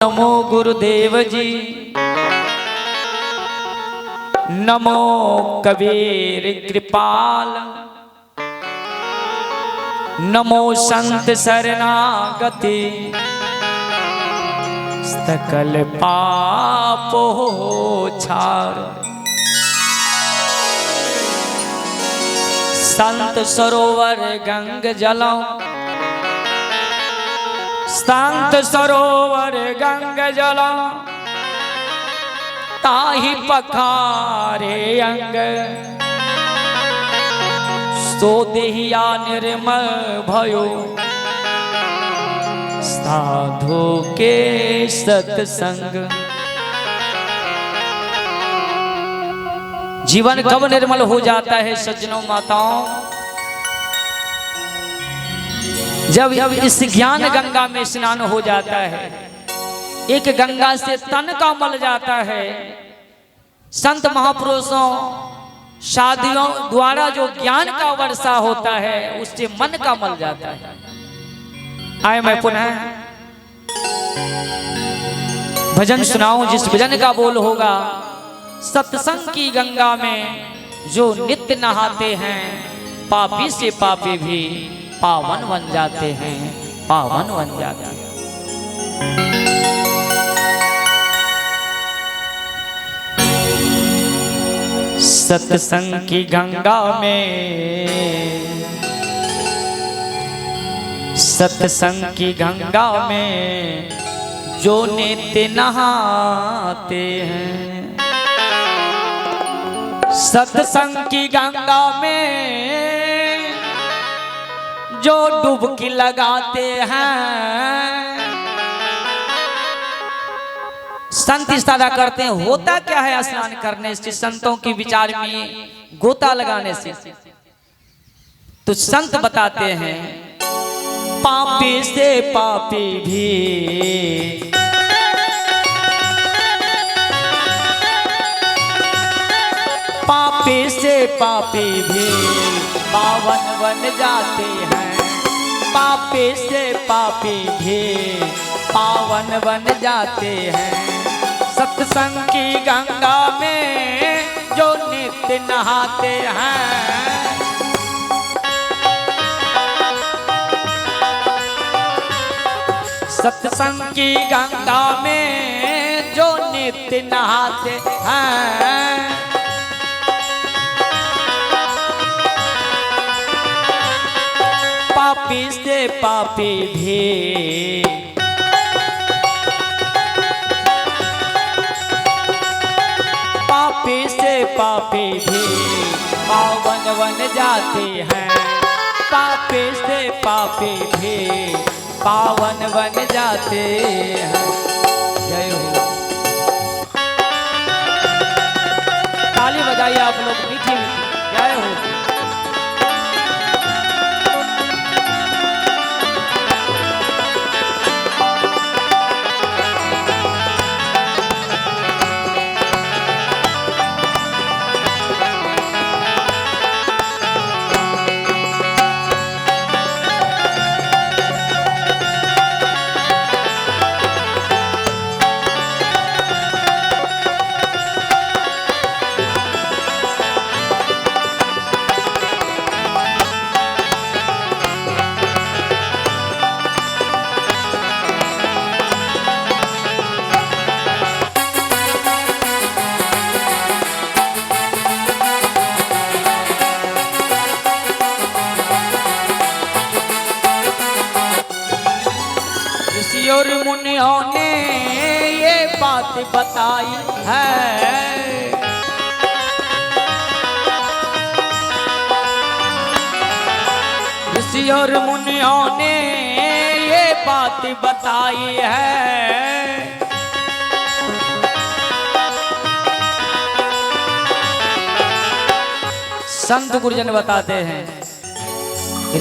नमो गुरुदेव जी, नमो कबीर कृपाल, नमो संत शरणागति, सकल पापो छाड़। संत सरोवर गंग जलम, संत सरोवर गंग जल, ताहि पखारे अंग, सो देहिया निर्मल भयो, साधु के सत्संग। जीवन कब निर्मल हो जाता है सज्जनों माताओं? जब इस ज्ञान गंगा में स्नान हो जाता है। एक गंगा से तन का मल जाता है। संत महापुरुषों शादियों द्वारा जो ज्ञान का वर्षा होता है उससे मन का मल जाता है। आए मैं पुनः भजन सुनाऊं जिस भजन का बोल होगा, सत्संग की गंगा में जो नित्य नहाते हैं, पापी से पापी भी पावन बन जाते हैं, पावन बन जाते हैं। सत्संग की गंगा में, सत्संग की गंगा में जो नित्य नहाते हैं, सत्संग की गंगा में जो डुबकी लगाते हैं। संत इशारा करते हैं, होता क्या है स्नान करने से, संतों की विचार में गोता लगाने से। तो संत बताते हैं, पापी से पापी भी पापी से पापी भी पावन बन जाते हैं, पापी से पापी भी पावन बन जाते हैं। सत्संग की गंगा में जो नित्य नहाते हैं, सत्संग की गंगा में जो नित्य नहाते हैं, पापी से पापी भी पापी से पापी भी पावन बन जाते हैं, पापी से पापी भी पावन बन जाते हैं। जय हो। ताली बजाइए आप लोग मीठी मीठी। जय हो। और मुनियों ने ये बात बताई है, ऋषि और मुनियों ने ये बात बताई है। संत गुरुजन बताते हैं,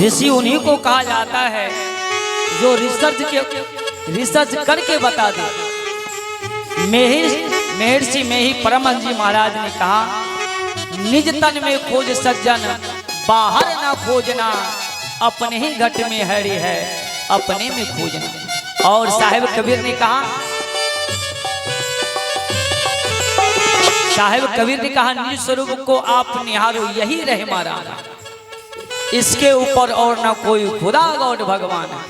ऋषि उन्हीं को कहा जाता है जो रिसर्च करके बता दे। महर्षि में ही परमहंस जी महाराज ने कहा, निज तन में खोज सज्जन, बाहर ना खोजना, अपने ही घट में हरि है, अपने में खोजना। और साहिब कबीर ने कहा, साहिब कबीर ने कहा निज स्वरूप को आप निहारो यही रहे हमारा, इसके ऊपर और ना कोई खुदा गौड भगवान है।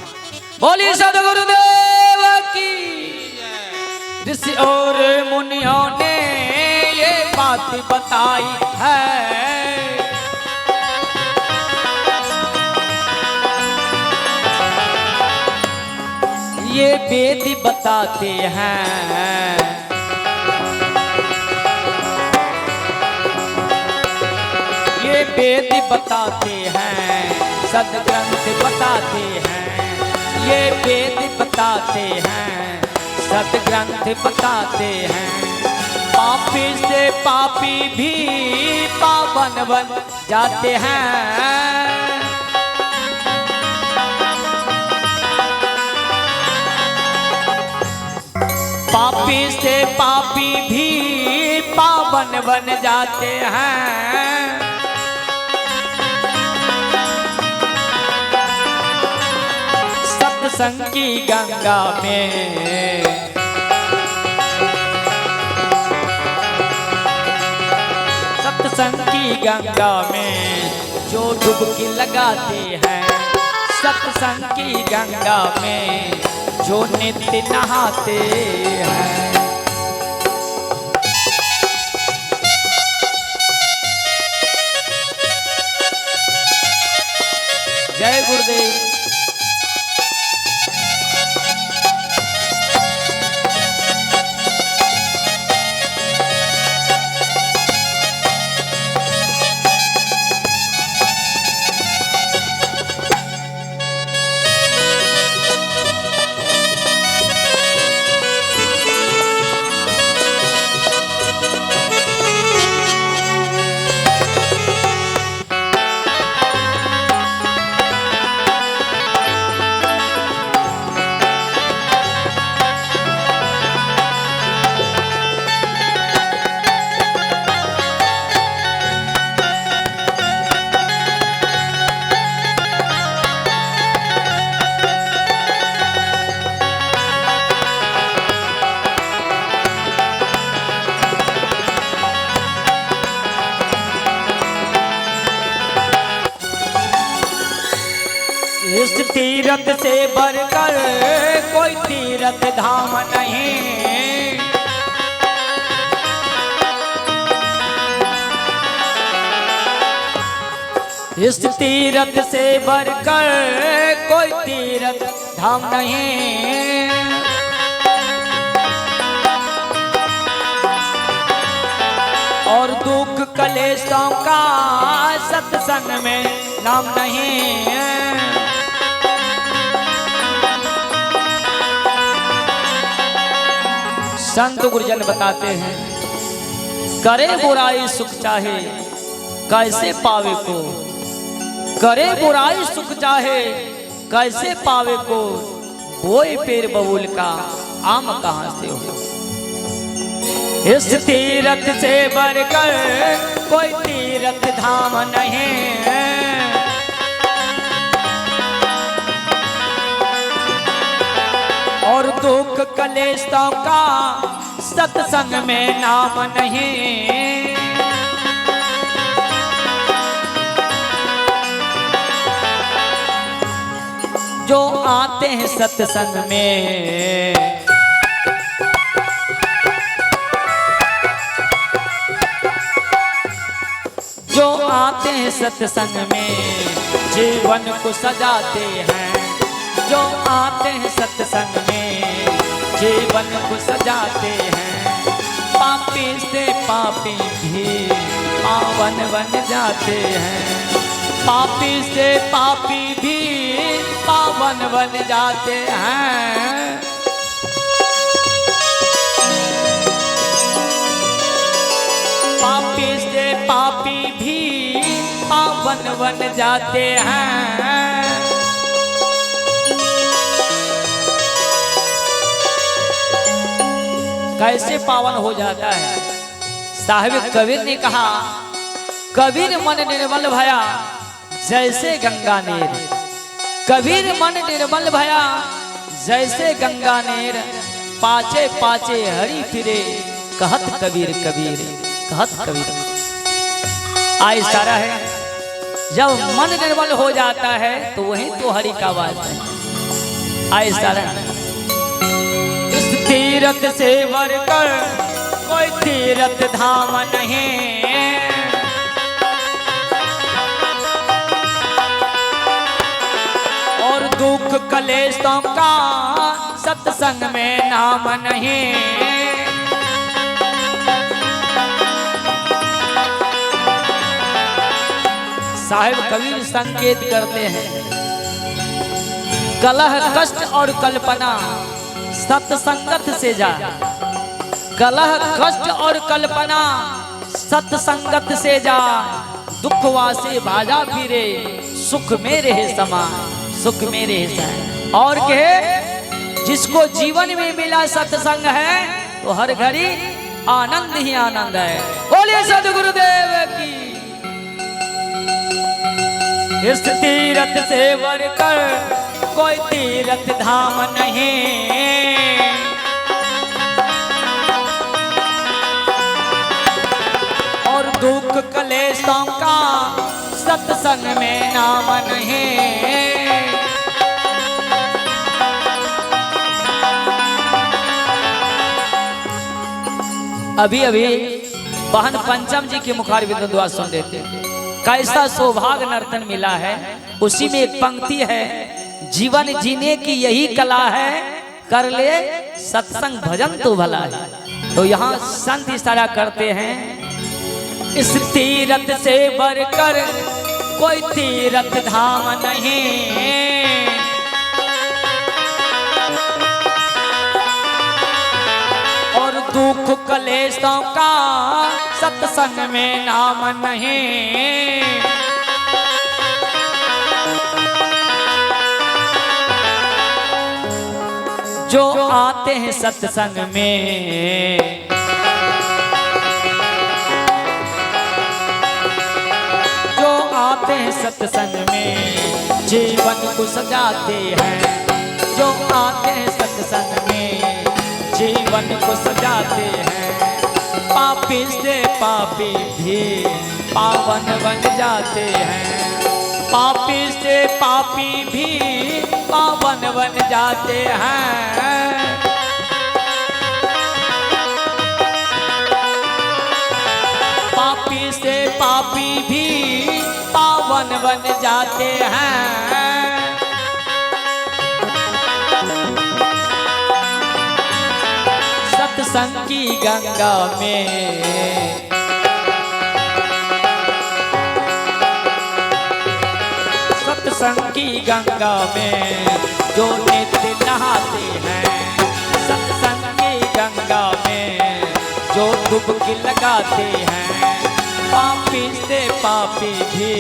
बोली सदगुरुदेव की। ऋषि और मुनियों ने ये बात बताई है, ये वेद बताते हैं, ये वेद बताते हैं, सदग्रंथ बताते हैं, ये वेद बताते हैं, सदग्रंथ बताते हैं। पापी से पापी भी पावन बन जाते हैं, पापी से पापी भी पावन बन जाते हैं। सत्संग की गंगा में, सत्संग की गंगा में जो डुबकी लगाते हैं, सत्संग की गंगा में जो नित्य नहाते हैं। जय गुरुदेव। इस तीरथ से बढ़कर कोई तीरथ धाम नहीं, इस तीरथ से बढ़कर कोई तीरथ धाम नहीं। और दुख कलेशों का सत्संग में नाम नहीं। संत गुरुजन बताते हैं, करे बुराई सुख चाहे कैसे पावे को, करे बुराई सुख चाहे कैसे पावे को, बोए पेड़ बबूल का आम कहाँ से हो। इस तीरथ से बढ़कर कोई तीरथ धाम नहीं, और दुख कलेशों का सत्संग में नाम नहीं। जो आते हैं सत्संग में, जो आते हैं सत्संग में जीवन को सजाते हैं, जो आते हैं सत्संग में जीवन को सजाते हैं। पापी से पापी भी पावन बन जाते हैं, पापी से पापी भी पावन बन जाते हैं। पापी से पापी भी पावन बन जाते हैं। कैसे पावन हो जाता है? साहिब कबीर ने कहा, कबीर मन निर्मल भया जैसे गंगा नीर, कबीर मन निर्मल भया जैसे गंगा नीर, पाचे पाचे हरि फिरे कहत कबीर कबीर। कहत कबीर आई सारा है, जब मन निर्मल हो जाता है तो वही तो हरि का वास है। आई सारा इस तीरथ से बढ़कर कोई तीरथ धाम नहीं, और दुख कलेशों का सत्संग में नाम नहीं। साहिब कबीर संकेत करते हैं, कलह कष्ट और कल्पना सत्संगत से जा, कलह कष्ट और कल्पना सत्संगत से जा, दुखवा से भाजा फिरे सुख मेरे है समा, सुख मेरे है। और कहे जिसको जीवन में मिला सत्संग है तो हर घड़ी आनंद ही आनंद है। बोलिए सद्गुरुदेव की। इस तीरथ से बढ़कर कोई तीरथ धाम नहीं, और दुख कलेशों का सत्संग में नाम नहीं। अभी अभी बहन पंचम जी के मुखार विद्वत दुआ सुन देते हैं, कैसा सौभाग्य नर्तन मिला है। उसी में एक पंक्ति है, जीवन जीने की यही कला है, कर ले सत्संग भजन तो भला है। तो यहाँ संत इशारा करते हैं, इस तीरथ से बढ़कर कोई तीरथ धाम नहीं, और दुख कलेशों का सत्संग में नाम नहीं। जो आते हैं सत्संग में, जो आते हैं सत्संग में जीवन को सजाते हैं, जो आते हैं सत्संग में जीवन को सजाते हैं। पापी से पापी भी पावन बन जाते हैं, पापी से पापी भी पावन बन जाते हैं। पापी से पापी भी पावन बन जाते हैं। सत्संग की गंगा में, सत्संग की गंगा में जो नित्य नहाते हैं, सत्संग की गंगा में जो डुबकी लगाते हैं। पापी से पापी भी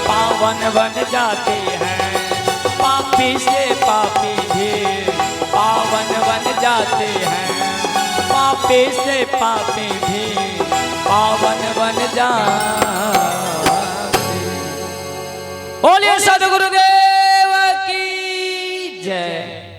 पावन बन जाते हैं, पापी से पापी भी पावन बन जाते हैं। पापी से पापी भी पावन बन जाते। बोलिए सद्गुरुदेव की जय।